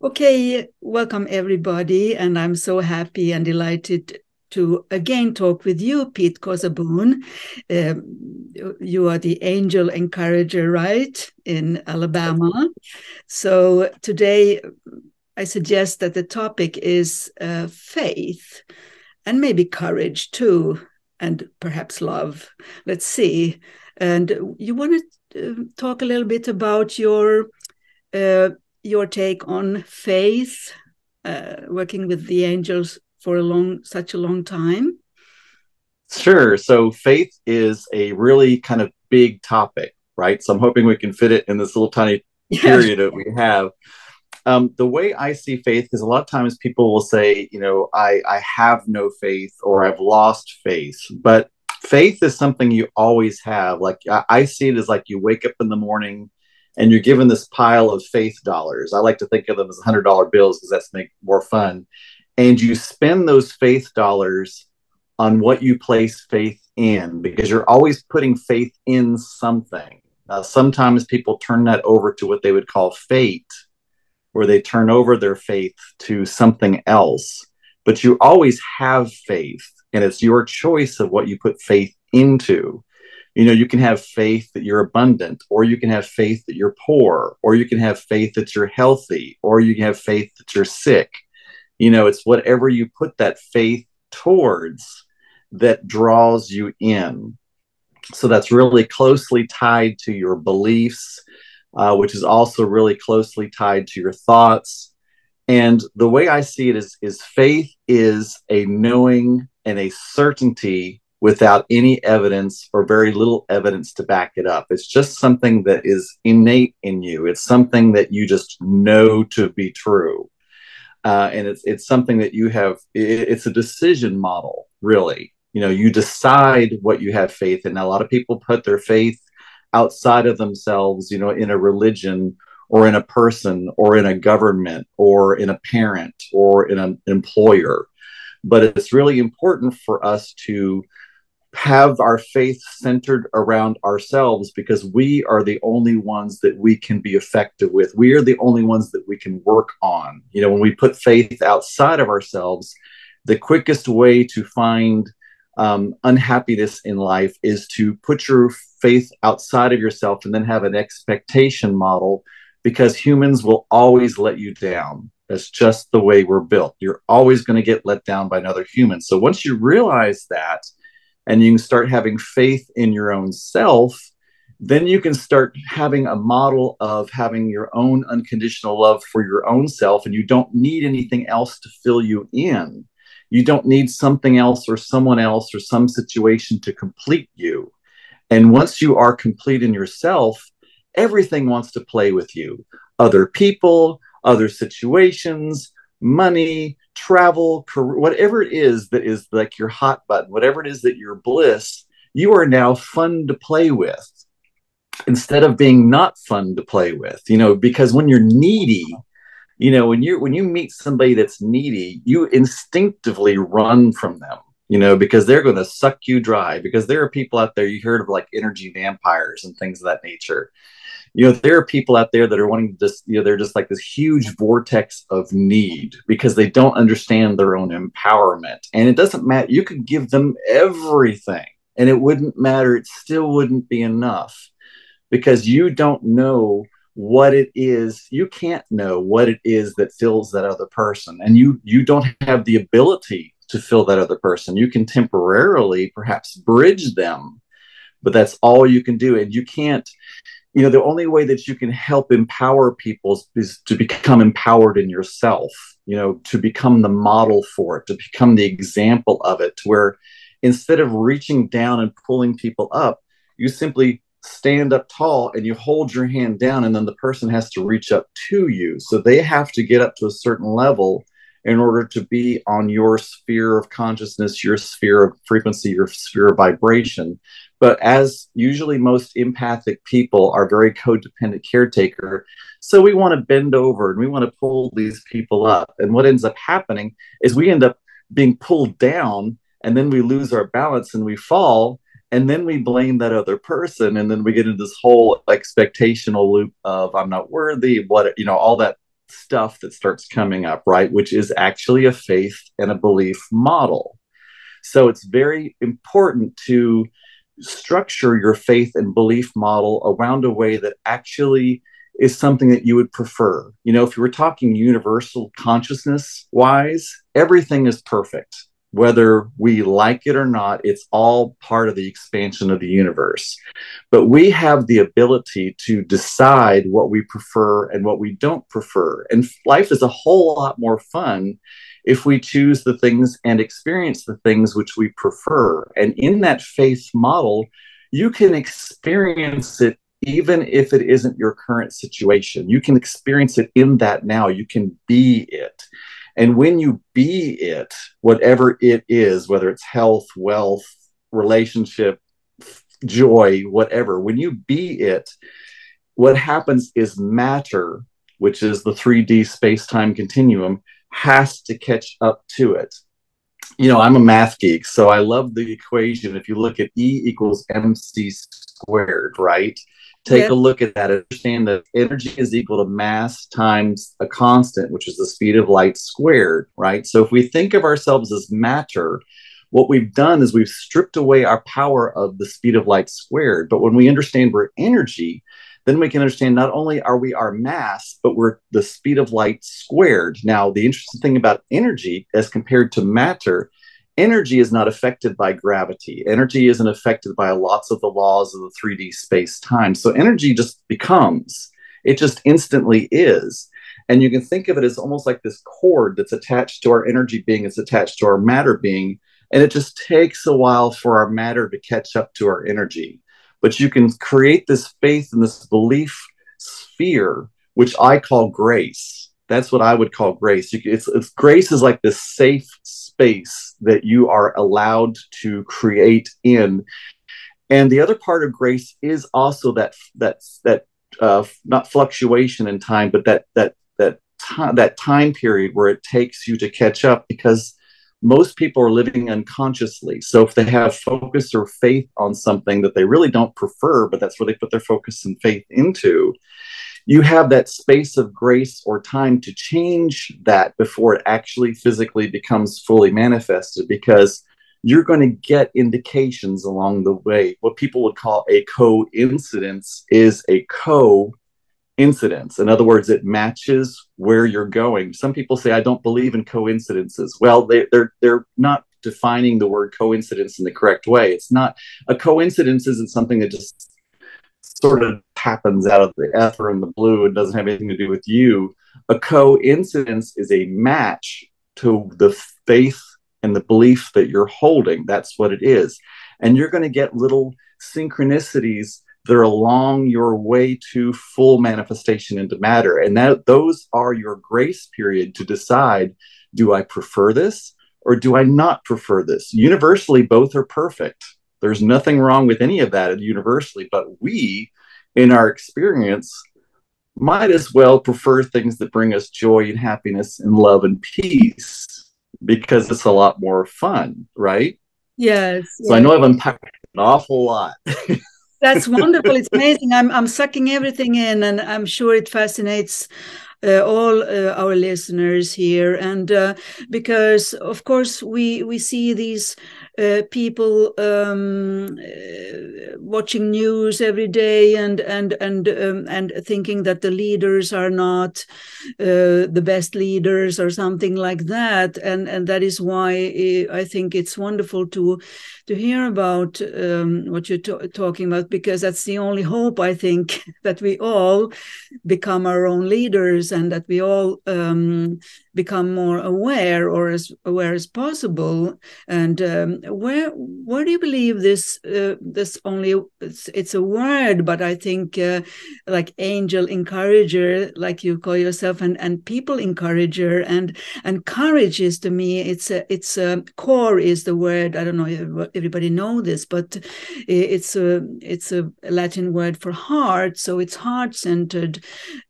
Okay, welcome everybody, and I'm so happy and delighted to again talk with you, Pete Kosaboon. You are the angel encourager, right, in Alabama. So today I suggest that the topic is faith and maybe courage too, and perhaps love. Let's see. And you want to talk a little bit about uh, your take on faith, working with the angels for such a long time? Sure. So faith is a really kind of big topic, right? So I'm hoping we can fit it in this little tiny Yeah. period that we have. The way I see faith, because a lot of times people will say, I have no faith or I've lost faith, but faith is something you always have. Like I see it as like you wake up in the morning and you're given this pile of faith dollars. I like to think of them as $100 bills because that's make more fun. And you spend those faith dollars on what you place faith in because you're always putting faith in something. Sometimes people turn that over to what they would call fate, where they turn over their faith to something else. But you always have faith, and it's your choice of what you put faith into. You can have faith that you're abundant, or you can have faith that you're poor, or you can have faith that you're healthy, or you can have faith that you're sick. It's whatever you put that faith towards that draws you in. So that's really closely tied to your beliefs, which is also really closely tied to your thoughts. And the way I see it is faith is a knowing and a certainty without any evidence or very little evidence to back it up. It's just something that is innate in you. It's something that you just know to be true. And it's something that you have. It's a decision model, really. You decide what you have faith in. Now, a lot of people put their faith outside of themselves, in a religion or in a person or in a government or in a parent or in an employer. But it's really important for us to have our faith centered around ourselves because we are the only ones that we can be effective with. We are the only ones that we can work on. When we put faith outside of ourselves, the quickest way to find unhappiness in life is to put your faith outside of yourself and then have an expectation model because humans will always let you down. That's just the way we're built. You're always going to get let down by another human. So once you realize that, and you can start having faith in your own self, then you can start having a model of having your own unconditional love for your own self, and you don't need anything else to fill you in. You don't need something else or someone else or some situation to complete you. And once you are complete in yourself, everything wants to play with you. Other people, other situations, money, travel, career, whatever it is that is like your hot button, whatever it is that your bliss, you are now fun to play with instead of being not fun to play with. Because when you're needy, when you meet somebody that's needy, you instinctively run from them. Because they're going to suck you dry. Because there are people out there, you heard of like energy vampires and things of that nature. There are people out there that are wanting to just, they're just like this huge vortex of need because they don't understand their own empowerment. And it doesn't matter. You could give them everything and it wouldn't matter. It still wouldn't be enough because you don't know what it is. You can't know what it is that fills that other person. And you don't have the ability to fill that other person. You can temporarily perhaps bridge them, but that's all you can do. And you can't, the only way that you can help empower people is to become empowered in yourself, to become the model for it, to become the example of it, to where instead of reaching down and pulling people up, you simply stand up tall and you hold your hand down, and then the person has to reach up to you. So they have to get up to a certain level in order to be on your sphere of consciousness, your sphere of frequency, your sphere of vibration. But as usually most empathic people are very codependent caretaker, so we want to bend over and we want to pull these people up. And what ends up happening is we end up being pulled down, and then we lose our balance and we fall, and then we blame that other person, and then we get into this whole expectational loop of I'm not worthy, all that stuff that starts coming up, right? Which is actually a faith and a belief model. So it's very important to structure your faith and belief model around a way that actually is something that you would prefer. You know, if you were talking universal consciousness wise, everything is perfect. Whether we like it or not, it's all part of the expansion of the universe. But we have the ability to decide what we prefer and what we don't prefer. And life is a whole lot more fun if we choose the things and experience the things which we prefer. And in that faith model, you can experience it even if it isn't your current situation. You can experience it in that now. You can be it. And when you be it, whatever it is, whether it's health, wealth, relationship, joy, whatever, when you be it, what happens is matter, which is the 3D space-time continuum, has to catch up to it. You know, I'm a math geek, so I love the equation. If you look at E equals mc squared, right? Take a look at that. Understand that energy is equal to mass times a constant, which is the speed of light squared, right? So if we think of ourselves as matter, what we've done is we've stripped away our power of the speed of light squared. But when we understand we're energy, then we can understand not only are we our mass, but we're the speed of light squared. Now, the interesting thing about energy as compared to matter, energy is not affected by gravity. Energy isn't affected by lots of the laws of the 3D space-time. So energy just becomes. It just instantly is. And you can think of it as almost like this cord that's attached to our energy being, it's attached to our matter being, and it just takes a while for our matter to catch up to our energy. But you can create this faith and this belief sphere, which I call grace. That's what I would call grace. It's grace is like this safe space that you are allowed to create in. And the other part of grace is also that not fluctuation in time, but that time period where it takes you to catch up, because most people are living unconsciously. So if they have focus or faith on something that they really don't prefer, but that's where they put their focus and faith into, you have that space of grace or time to change that before it actually physically becomes fully manifested, because you're going to get indications along the way. What people would call a coincidence is a coincidence. In other words, it matches where you're going. Some people say, I don't believe in coincidences. Well, they're not defining the word coincidence in the correct way. It's not, a coincidence isn't something that just sort of happens out of the ether and the blue and doesn't have anything to do with you. A coincidence is a match to the faith and the belief that you're holding. That's what it is. And you're going to get little synchronicities that are along your way to full manifestation into matter. And those are your grace period to decide, do I prefer this or do I not prefer this? Universally, both are perfect. There's nothing wrong with any of that universally, but we, in our experience, might as well prefer things that bring us joy and happiness and love and peace, because it's a lot more fun, right? Yes. So I know I've unpacked an awful lot. That's wonderful. It's amazing. I'm sucking everything in, and I'm sure it fascinates all our listeners here. And because, of course, we see these people watching news every day and thinking that the leaders are not the best leaders or something like that. And that is why I think it's wonderful to hear about what you're talking about, because that's the only hope, I think, that we all become our own leaders and that we all become more aware, or as aware as possible. And where do you believe this only, it's a word, but I think like angel encourager, like you call yourself, and people encourager, and courage is, to me, it's a core is the word. I don't know if everybody know this, but it's a Latin word for heart. So it's heart-centered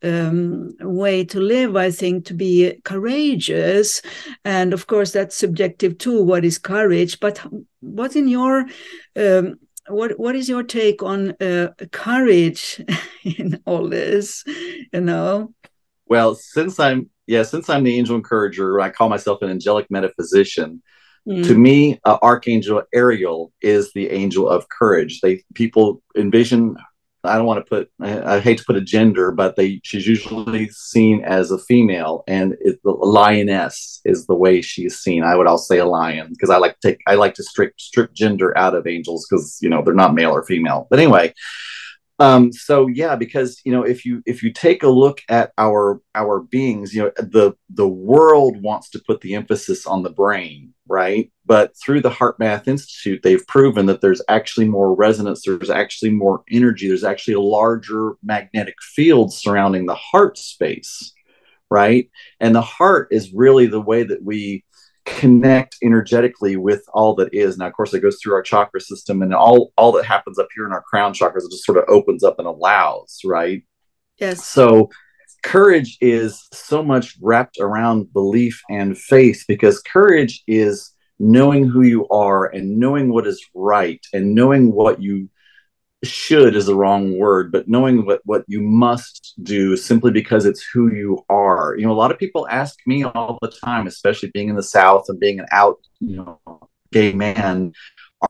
way to live, I think, to be courageous. And of course, that's subjective too. What is courage? But what in your what is your take on courage in all this? You know. Well, since I'm the angel encourager, I call myself an angelic metaphysician. To me, Archangel Ariel is the angel of courage. People envision. I don't want to put. I hate to put a gender, but she's usually seen as a female, and the lioness is the way she's seen. I would also say a lion because I like to strip gender out of angels because they're not male or female. But anyway, so yeah, because if you take a look at our beings, the world wants to put the emphasis on the brain, right? But through the HeartMath Institute, they've proven that there's actually more resonance, there's actually more energy, there's actually a larger magnetic field surrounding the heart space, right? And the heart is really the way that we connect energetically with all that is. Now, of course, it goes through our chakra system, and all that happens up here in our crown chakras, it just sort of opens up and allows, right? Yes. So courage is so much wrapped around belief and faith, because courage is knowing who you are and knowing what is right and knowing what you should is the wrong word, but knowing what you must do simply because it's who you are. A lot of people ask me all the time, especially being in the South and being an out, gay man,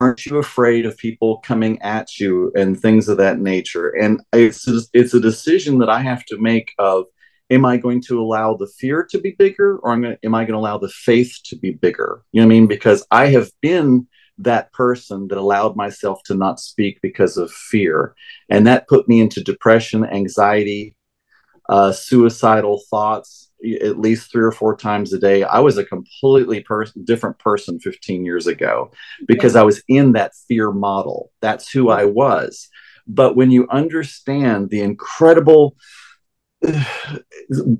aren't you afraid of people coming at you and things of that nature? And it's a decision that I have to make of, am I going to allow the fear to be bigger, or am I going to allow the faith to be bigger? You know what I mean? Because I have been that person that allowed myself to not speak because of fear. And that put me into depression, anxiety, suicidal thoughts, at least 3 or 4 times a day. I was a completely different person 15 years ago because I was in that fear model. That's who I was. But when you understand the incredible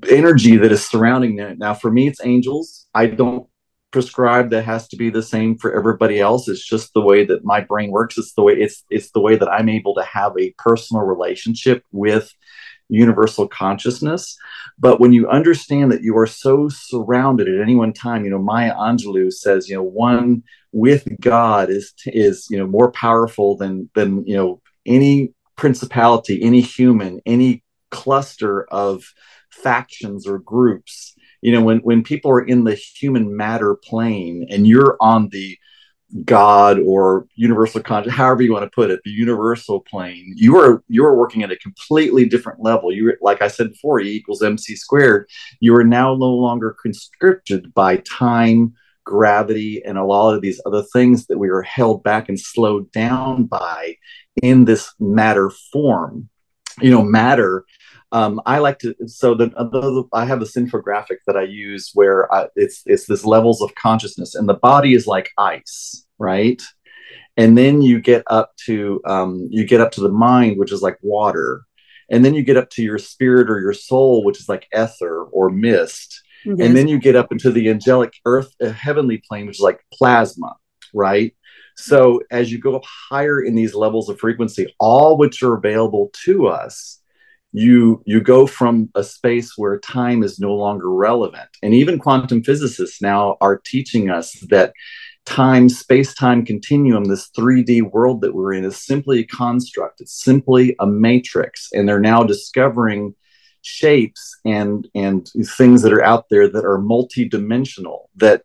energy that is surrounding it, now for me, it's angels. I don't prescribe that has to be the same for everybody else. It's just the way that my brain works. It's the way that I'm able to have a personal relationship with universal consciousness. But when you understand that you are so surrounded at any one time, Maya Angelou says, one with God is more powerful than any principality, any human, any cluster of factions or groups. When people are in the human matter plane and you're on the God or universal conscious, however you want to put it, the universal plane, you are working at a completely different level. Like I said before, E equals MC squared. You are now no longer conscripted by time, gravity, and a lot of these other things that we are held back and slowed down by in this matter form. Matter. I like to, I have this infographic that I use where it's this levels of consciousness, and the body is like ice, right? And then you get up to the mind, which is like water, and then you get up to your spirit or your soul, which is like ether or mist, yes. And then you get up into the angelic heavenly plane, which is like plasma, right? So as you go up higher in these levels of frequency, all which are available to us, you go from a space where time is no longer relevant. And even quantum physicists now are teaching us that time, space-time continuum, this 3D world that we're in, is simply a construct. It's simply a matrix. And they're now discovering shapes and things that are out there that are multidimensional, that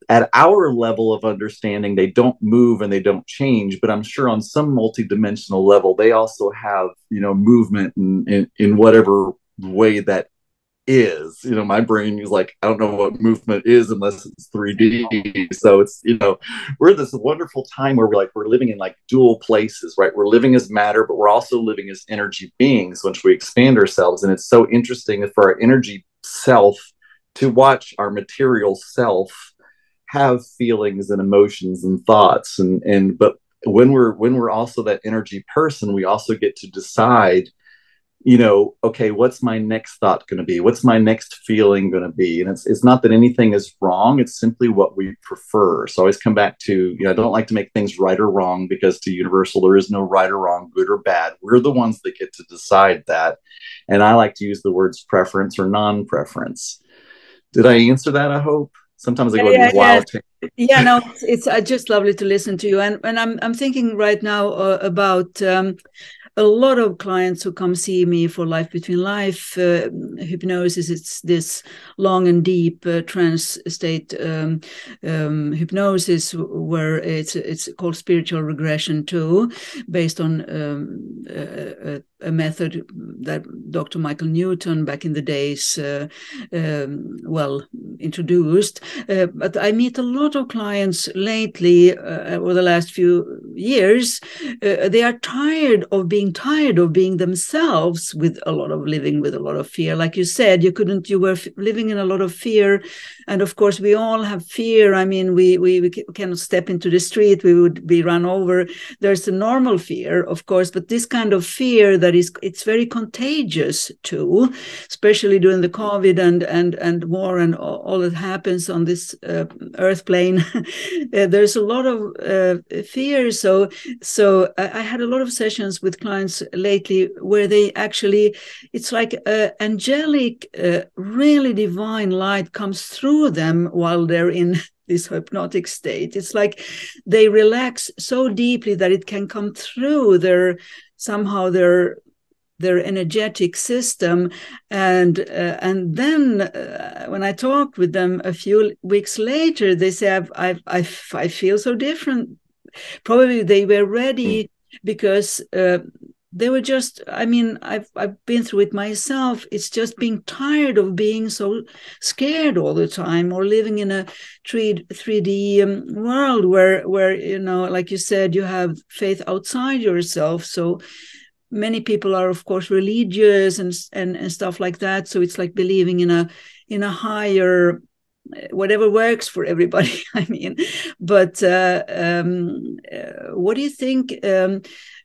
at our level of understanding, they don't move and they don't change, but I'm sure on some multidimensional level, they also have, movement in whatever way that is. My brain is like, I don't know what movement is unless it's 3D. So it's, we're this wonderful time where we're living in like dual places, right? We're living as matter, but we're also living as energy beings once we expand ourselves. And it's so interesting for our energy self to watch our material self have feelings and emotions and thoughts, but when we're also that energy person, we also get to decide, okay, what's my next thought going to be? What's my next feeling going to be? And it's not that anything is wrong. It's simply what we prefer. So I always come back to, I don't like to make things right or wrong, because to universal, there is no right or wrong, good or bad. We're the ones that get to decide that. And I like to use the words preference or non-preference. Did I answer that? I hope. Sometimes I go in these wild tangents. Yeah, no, it's just lovely to listen to you. And I'm thinking right now about a lot of clients who come see me for Life Between Life hypnosis. It's this long and deep trance state hypnosis where it's called spiritual regression too, based on a method that Dr. Michael Newton back in the days introduced. But I meet a lot of clients lately over the last few years. They are tired of being themselves, with a lot of living with a lot of fear. Like you said, you were living in a lot of fear. And of course, we all have fear. I mean, we cannot step into the street, we would be run over. There's a normal fear, of course, but this kind of fear it's very contagious too, especially during the COVID and war and all that happens on this earth plane. There's a lot of fear. So I had a lot of sessions with clients lately where they actually, it's like angelic, really divine light comes through them while they're in this hypnotic state. It's like they relax so deeply that it can come through their energetic system, and then when I talked with them a few weeks later, they say I feel so different. Probably they were ready because they were just, I mean, I've been through it myself. It's just being tired of being so scared all the time, or living in a 3D world where, you know, like you said, you have faith outside yourself. So many people are, of course, religious and stuff like that. So it's like believing in a higher, whatever works for everybody. I mean, but what do you think?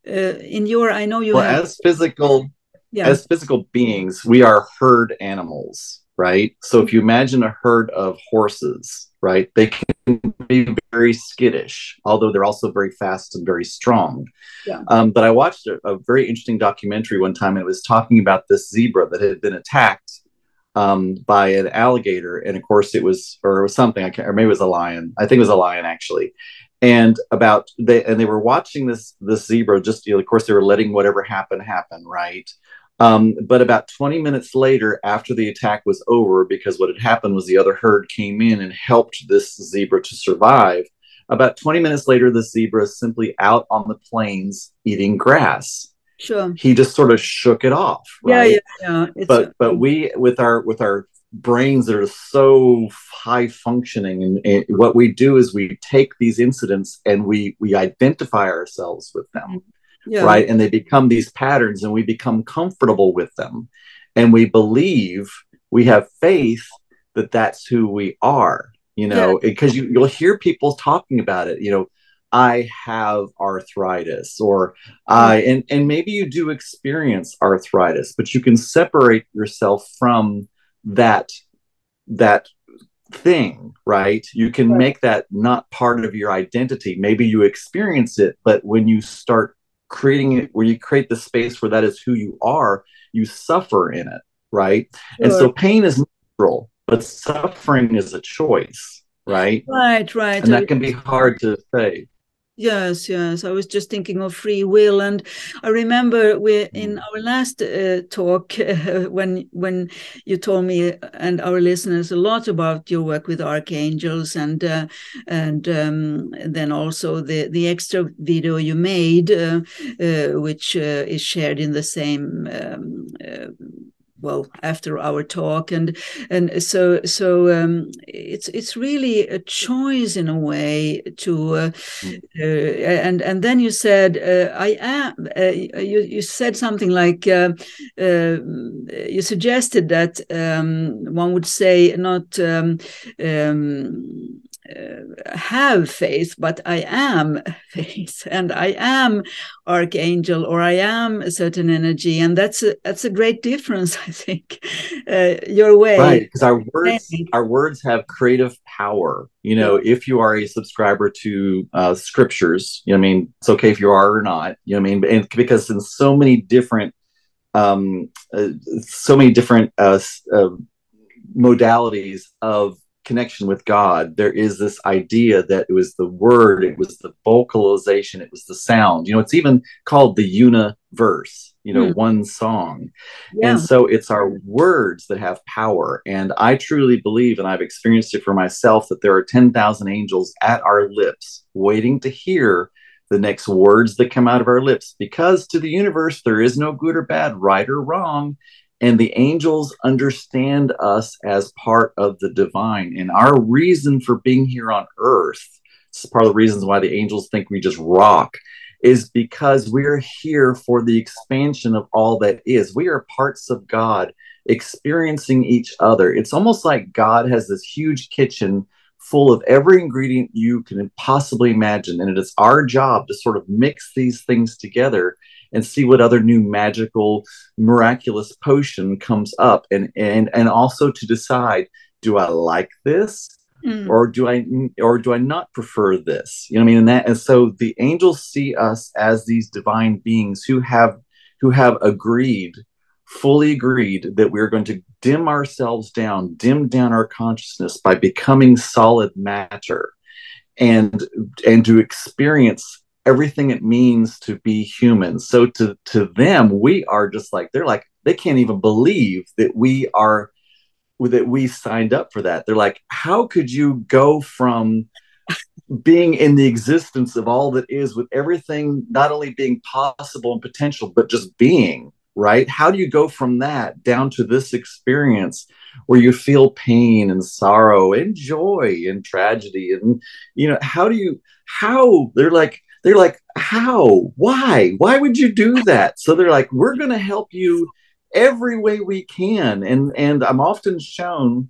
In your, I know you have, as physical beings, we are herd animals, right? So if you imagine a herd of horses, right, they can be very skittish, although they're also very fast and very strong. Yeah. But I watched a very interesting documentary one time, and it was talking about this zebra that had been attacked by an alligator, and of course it was something, or maybe it was a lion. I think it was a lion, actually. And they were watching this zebra. Just, you know, of course, they were letting whatever happen, right? But about 20 minutes later, after the attack was over, because what had happened was the other herd came in and helped this zebra to survive. About 20 minutes later, the zebra is simply out on the plains eating grass. Sure. He just sort of shook it off, right? Yeah. But we, with our brains that are so high functioning, and what we do is we take these incidents and we identify ourselves with them, right? And they become these patterns, and we become comfortable with them, and we believe, we have faith that that's who we are, you know, because you'll hear people talking about it, you know, I have arthritis, or and maybe you do experience arthritis, but you can separate yourself from that thing, right? You can make that not part of your identity. Maybe you experience it, but when you start creating it, where you create the space where that is who you are, you suffer in it, right? Sure. And so pain is natural, but suffering is a choice, right? Right. And that can be hard to say. Yes. I was just thinking of free will, and I remember in our last talk when you told me and our listeners a lot about your work with archangels, and then also the extra video you made, which is shared in the same. After our talk, and so it's really a choice in a way to and then you said I am you said something like you suggested that one would say not have faith, but I am faith, and I am archangel, or I am a certain energy, and that's a great difference, I think. Your way, right? Because our words have creative power. You know, if you are a subscriber to scriptures, you know, I mean, it's okay if you are or not. You know, what I mean, and because in so many different modalities of connection with God, there is this idea that it was the word, it was the vocalization, it was the sound. It's even called the universe, one song. Yeah. And so it's our words that have power. And I truly believe, and I've experienced it for myself, that there are 10,000 angels at our lips waiting to hear the next words that come out of our lips, because to the universe, there is no good or bad, right or wrong. And the angels understand us as part of the divine. And our reason for being here on earth, this is part of the reasons why the angels think we just rock, is because we're here for the expansion of all that is. We are parts of God experiencing each other. It's almost like God has this huge kitchen full of every ingredient you can possibly imagine. And it is our job to sort of mix these things together and see what other new magical, miraculous potion comes up. And also to decide, do I like this? Or do I not prefer this? You know what I mean? And so the angels see us as these divine beings who have fully agreed that we're going to dim down our consciousness by becoming solid matter, and to experience everything it means to be human. So to them, we are just like, they can't even believe that we signed up for that. They're like, how could you go from being in the existence of all that is, with everything not only being possible and potential, but just being, right? How do you go from that down to this experience where you feel pain and sorrow and joy and tragedy? And, they're like, how, why would you do that? So they're like, we're going to help you every way we can. And I'm often shown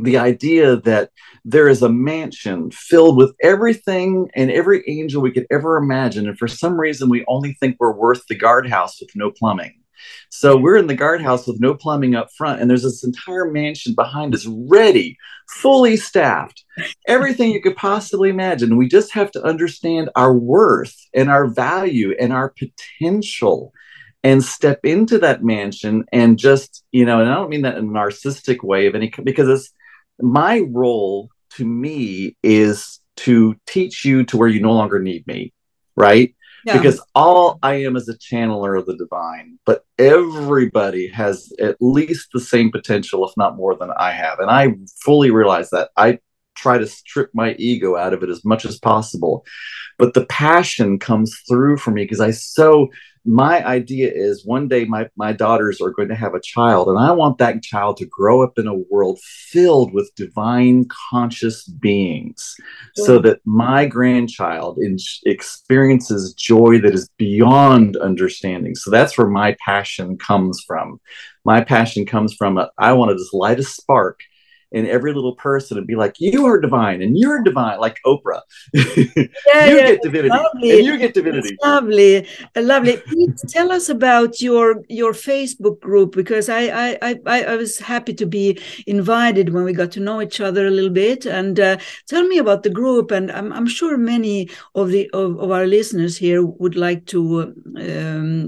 the idea that there is a mansion filled with everything and every angel we could ever imagine. And for some reason, we only think we're worth the guardhouse with no plumbing. So we're in the guardhouse with no plumbing up front, and there's this entire mansion behind us, ready, fully staffed, everything you could possibly imagine. We just have to understand our worth and our value and our potential, and step into that mansion. And just, and I don't mean that in a narcissistic way because it's my role, to me, is to teach you to where you no longer need me, right? Yeah. Because all I am is a channeler of the divine, but everybody has at least the same potential, if not more, than I have. And I fully realize that. I try to strip my ego out of it as much as possible. But the passion comes through for me because my idea is one day my daughters are going to have a child, and I want that child to grow up in a world filled with divine conscious beings, so that my grandchild experiences joy that is beyond understanding. So that's where my passion comes from. My passion comes from I want to just light a spark in every little person and be like, you are divine and you're divine, like Oprah. Get divinity. Lovely. And you get divinity. It's lovely. Lovely. Please tell us about your Facebook group, because I was happy to be invited when we got to know each other a little bit. And tell me about the group. And I'm sure many of our listeners here would like to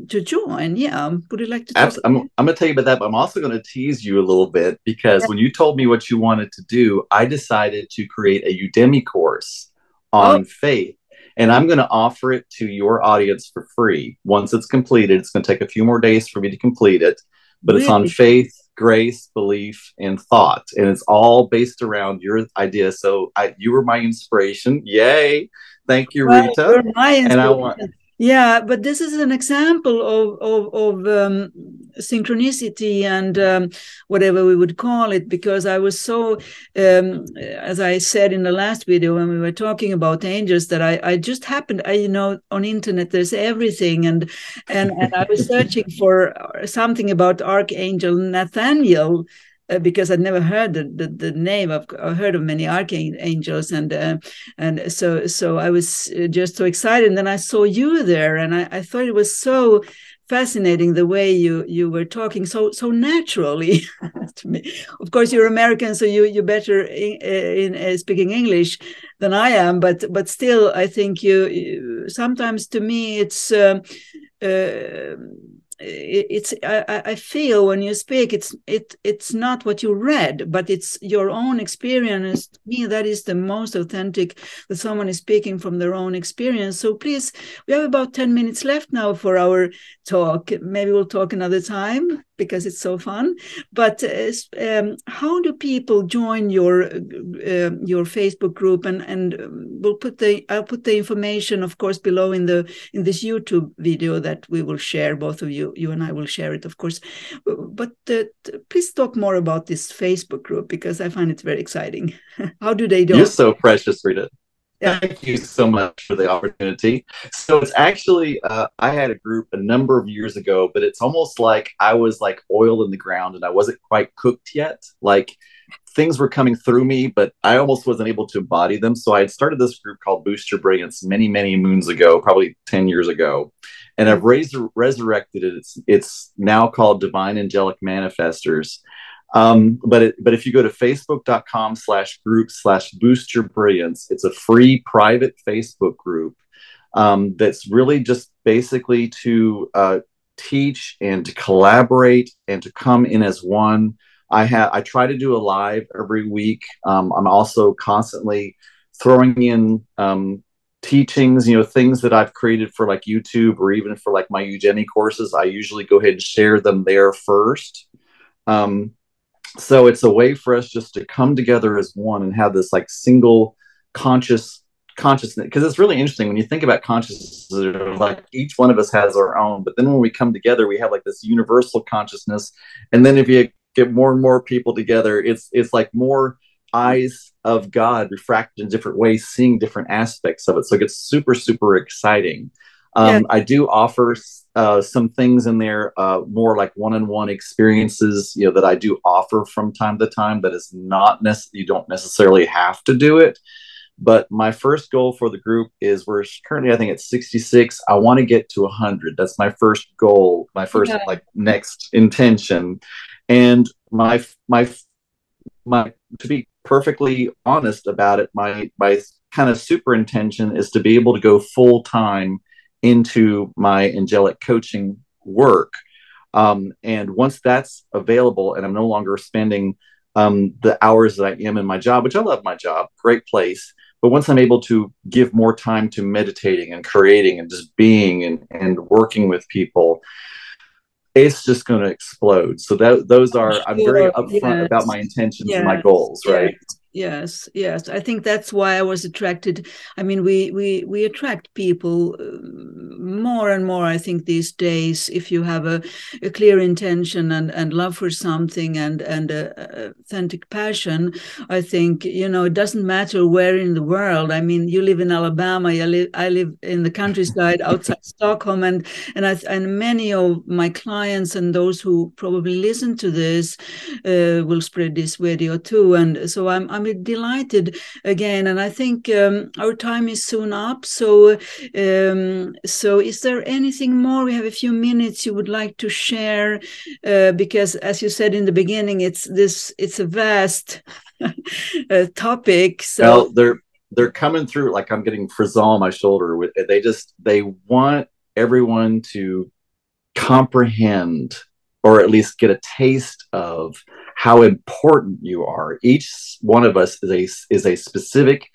join. Yeah. Would you like to talk? I'm going to tell you about that, but I'm also going to tease you a little bit, because when you told me what you wanted to do, I decided to create a Udemy course on faith, and I'm going to offer it to your audience for free. Once it's completed, it's going to take a few more days for me to complete it, but It's on faith, grace, belief, and thought, and it's all based around your idea. So you were my inspiration. Yay. Thank you, Rita. You're my inspiration. Yeah, but this is an example of synchronicity and whatever we would call it, because I was so, as I said in the last video when we were talking about angels, that I just happened, on internet there's everything, and I was searching for something about Archangel Nathaniel, because I'd never heard the name. I've heard of many archangels, and so I was just so excited. And then I saw you there, and I thought it was so fascinating the way you were talking so naturally to me. Of course, you're American, so you're better in speaking English than I am, but still, I think you sometimes, to me, it's I feel when you speak, it's not what you read, but it's your own experience. To me, that is the most authentic, that someone is speaking from their own experience. So please, we have about 10 minutes left now for our talk. Maybe we'll talk another time because it's so fun. But how do people join your Facebook group? And I'll put the information, of course, below in this YouTube video that we will share. Both of you and I will share it, of course. But please talk more about this Facebook group, because I find it very exciting. How do they do? You're so precious, Rita. Thank you so much for the opportunity. So it's actually, I had a group a number of years ago, but it's almost like I was like oil in the ground and I wasn't quite cooked yet. Like things were coming through me, but I almost wasn't able to embody them. So I had started this group called Boost Your Brilliance many, many moons ago, probably 10 years ago. And I've resurrected it. It's now called Divine Angelic Manifestors. But if you go to facebook.com/group/boost your brilliance, it's a free private Facebook group that's really just basically to teach and to collaborate and to come in as one. I try to do a live every week. I'm also constantly throwing in teachings, things that I've created for like YouTube or even for like my Eugenie courses. I usually go ahead and share them there first. So it's a way for us just to come together as one and have this like single consciousness, because it's really interesting when you think about consciousness, like each one of us has our own, but then when we come together, we have like this universal consciousness. And then if you get more and more people together, it's like more eyes of God refracted in different ways, seeing different aspects of it. So it gets super, super exciting. I do offer some things in there, more like one-on-one experiences, that I do offer from time to time. That is not you don't necessarily have to do it. But my first goal for the group is, we're currently, I think, at 66. I want to get to 100. That's my first goal, my first like next intention. And my to be perfectly honest about it, my kind of super intention is to be able to go full time into my angelic coaching work. And once that's available and I'm no longer spending the hours that I am in my job, which I love my job, great place. But once I'm able to give more time to meditating and creating and just being and working with people, it's just going to explode. So those are, I'm very upfront about my intentions and my goals, right? Yes. I think that's why I was attracted. I mean, we attract people more and more, I think, these days, if you have a clear intention and love for something and authentic passion. I think, it doesn't matter where in the world. I mean, you live in Alabama, I live in the countryside outside Stockholm, and many of my clients and those who probably listen to this will spread this video too. And so I'm delighted again, and I think our time is soon up. So is there anything more? We have a few minutes you would like to share, because as you said in the beginning, it's a vast topic. So well, they're coming through, like I'm getting frisson on my shoulder. They want everyone to comprehend, or at least get a taste of, how important you are. Each one of us is a specific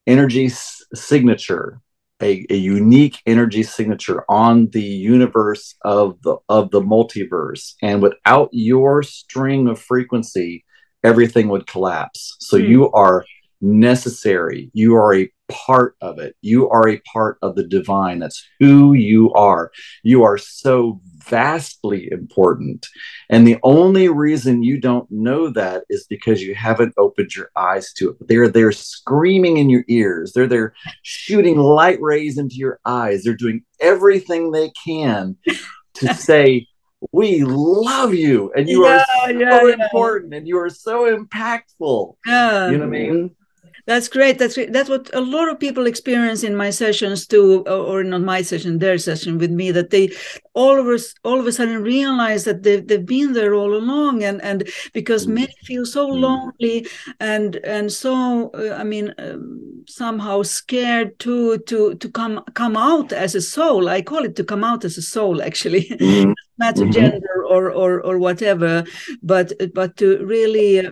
energy signature, a unique energy signature on the universe of the multiverse. And without your string of frequency, everything would collapse. So you are necessary. You are a part of it. You are a part of the divine. That's who you are. You are so vastly important. And the only reason you don't know that is because you haven't opened your eyes to it. They're screaming in your ears. They're shooting light rays into your eyes. They're doing everything they can to say, we love you, and you are so important, and you are so impactful. You know what I mean? That's great. That's what a lot of people experience in my sessions too, or not my session, their session with me, that they all of a sudden realize that they've been there all along, and because many feel so lonely and so somehow scared to come out as a soul. I call it to come out as a soul, actually. matter gender or whatever, but to really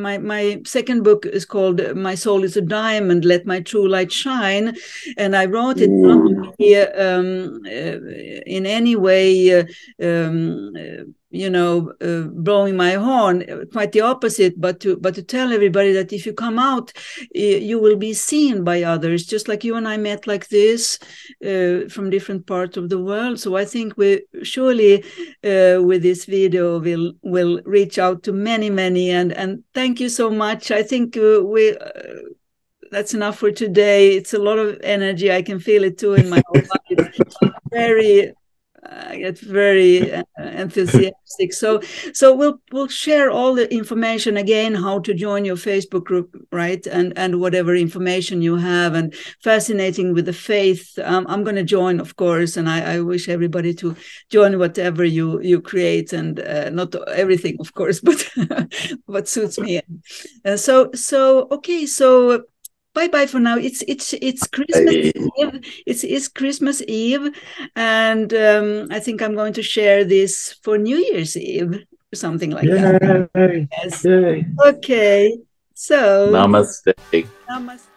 my second book is called My Soul is a Diamond, Let My True Light Shine, and I wrote it not to be in any way blowing my horn, quite the opposite, but to tell everybody that if you come out, you will be seen by others, just like you and I met like this from different parts of the world. So I think we surely with this video will reach out to many, and thank you so much. I think that's enough for today. It's a lot of energy. I can feel it too in my whole body. I get very enthusiastic. So we'll share all the information again, how to join your Facebook group, right? And whatever information you have. And fascinating with the faith. I'm going to join, of course, and I wish everybody to join whatever you create, and not everything, of course, but what suits me. Okay, so. Bye for now. It's Christmas Eve. It's Christmas Eve, and I think I'm going to share this for New Year's Eve or something like that. Yes. Yay. Okay. So namaste. Namaste.